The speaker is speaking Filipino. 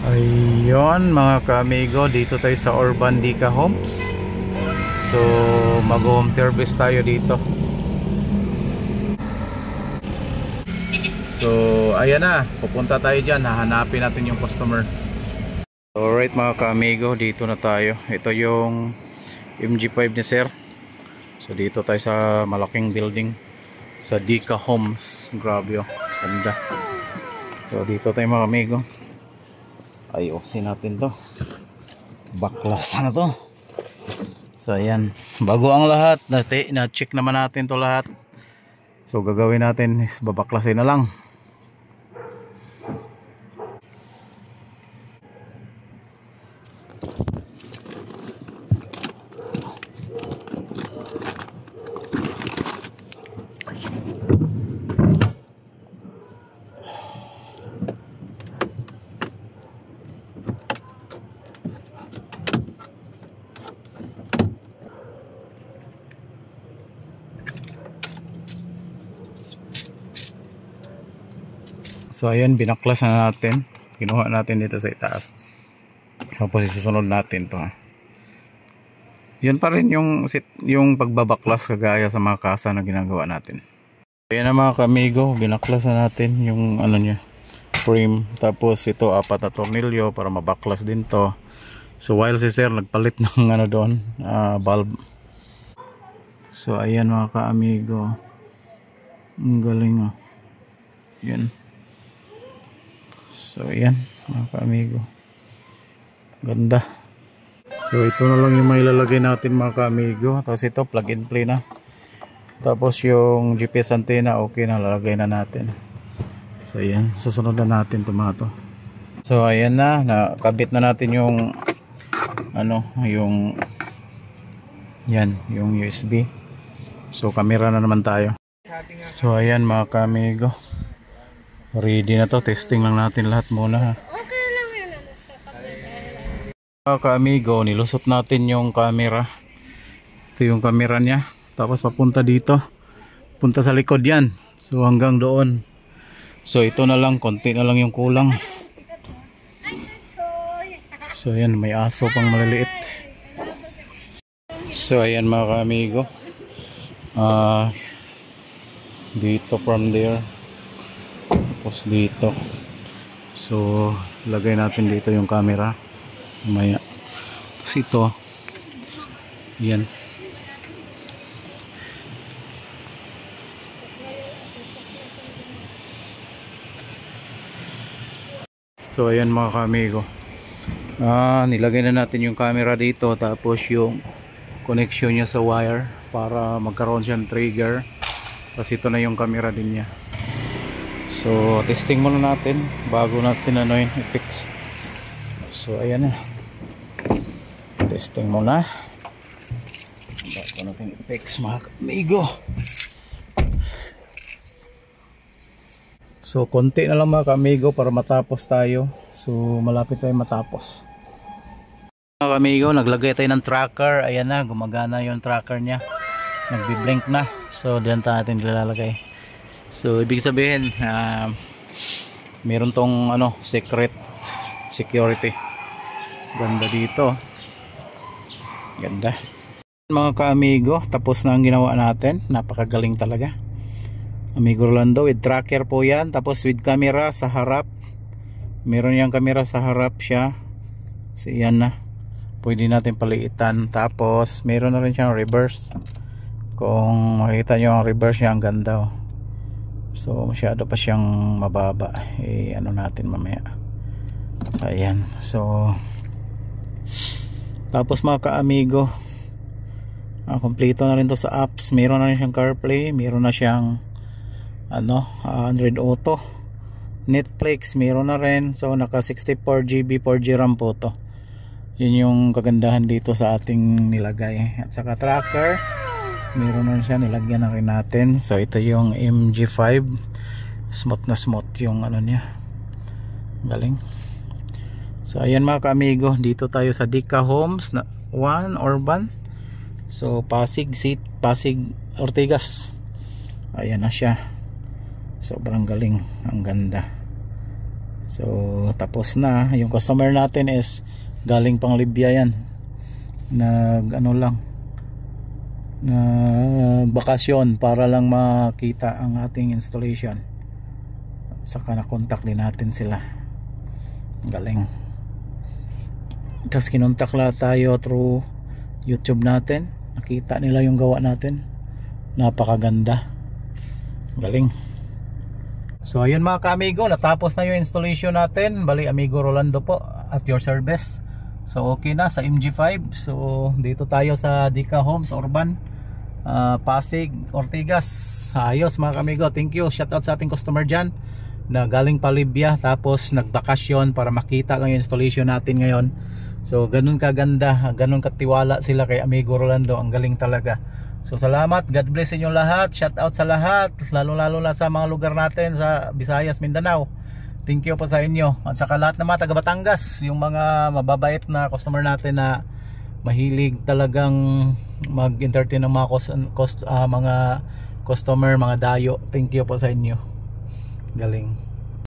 Ayun mga ka-amigo, dito tayo sa Urban Dica Homes. So mag-home service tayo dito. So ayan na, pupunta tayo dyan, hahanapin natin yung customer. Alright mga ka-amigo, dito na tayo. Ito yung MG5 ni sir. So dito tayo sa malaking building sa Dica Homes. Grabe oh, ganda. So dito tayo mga amigo. Ayusin natin to, baklas na to. So ayan, bago ang lahat, na-check naman natin to lahat. So gagawin natin is babaklasin na lang. So ayan, binaklas na natin. Kinuha natin dito sa itaas. Tapos isusunod natin to. Yun pa rin yung pagbabaklas kagaya sa mga kasa na ginagawa natin. Ayan na mga ka-amigo, binaklas na natin yung ano niya, frame. Tapos ito 4 na tornilyo para mabaklas din to. So while si sir nagpalit ng ano doon, bulb. So ayan mga ka-amigo, ang galing oh. Yan. So ayan mga ka-amigo, ganda. So ito na lang yung mailalagay natin mga ka-amigo. Tapos ito plug and play na. Tapos yung GPS antenna okay na, lalagay na natin. So ayan, susunod na natin ito mga to. So ayan na, nakabit na natin yung ano, yung yan, yung USB. So camera na naman tayo. So ayan mga ka-amigo, ready na to, testing lang natin lahat muna ha. Okay lang yan sa kabila. Mga ka-amigo, nilusot natin yung camera. Ito yung camera niya. Tapos papunta dito, punta sa likod yan. So hanggang doon. So ito na lang, konti na lang yung kulang. So ayan, may aso pang maliliit. So ayan mga ka-amigo, dito from there, tapos dito. So lagay natin dito yung camera mamaya. Tapos ito, yan. So ayan mga ka-amigo, nilagay na natin yung camera dito. Tapos yung connection niya sa wire para magkaroon siyang trigger. Tapos ito na yung camera din niya. So testing muna natin bago natin ano yun i-fix. So ayan na, testing muna bago natin i-fix mga amigo. So konti na lang mga amigo para matapos tayo. So malapit tayo matapos mga amigo. Naglagay tayo ng tracker. Ayan na, gumagana yung tracker nya, nagbi-blink na. So diyan natin nilalagay. So ibig sabihin meron tong ano, secret security. Ganda dito, ganda mga ka-amigo. Tapos na ang ginawa natin, napakagaling talaga amigo Rolando. With tracker po yan, tapos with camera sa harap. Meron yung camera sa harap siya. So yan na, pwede natin paliitan. Tapos meron na rin siyang reverse. Kung makikita nyo ang reverse niya, ang ganda oh. So masyado pa siyang mababa, ano natin mamaya. Ayan. So tapos mga ka-amigo, kompleto na rin to sa apps. Meron na rin siyang CarPlay, meron na siyang ano, Android Auto, Netflix meron na rin. So naka 64GB 4G RAM po to. Yun yung kagandahan dito sa ating nilagay. At saka tracker meron na siya, nilagyan na rin natin. So ito yung MG5, smooth na smooth yung ano niya, galing. So ayan mga ka-amigo, dito tayo sa Dica Homes 1 Urban. So Pasig Ortigas. Ayan na siya, sobrang galing, ang ganda. So tapos na. Yung customer natin is galing pang Libya yan. Bakasyon para lang makita ang ating installation. Saka na-contact din natin sila. Galing. Tapos kinontak lang tayo through YouTube natin. Nakita nila yung gawa natin. Napakaganda. Galing. So ayun mga ka-amigo, natapos na yung installation natin. Bali, Amigo Rolando po at your service. So okay na sa MG5. So dito tayo sa Dika Homes Urban, Pasig, Ortigas. Ayos mga ka-amigo, thank you. Shout out sa ating customer dyan na galing pa Libya, tapos nagbakasyon para makita lang yung installation natin ngayon. So ganun kaganda, ganun katiwala sila kay Amigo Rolando. Ang galing talaga. So salamat, God bless inyo lahat. Shout out sa lahat, lalo na sa mga lugar natin sa Visayas, Mindanao. Thank you po sa inyo. At saka lahat ng mga taga Batangas, yung mga mababait na customer natin na mahilig talagang mag-entertain ng mga mga customer, mga dayo. Thank you po sa inyo. Galing.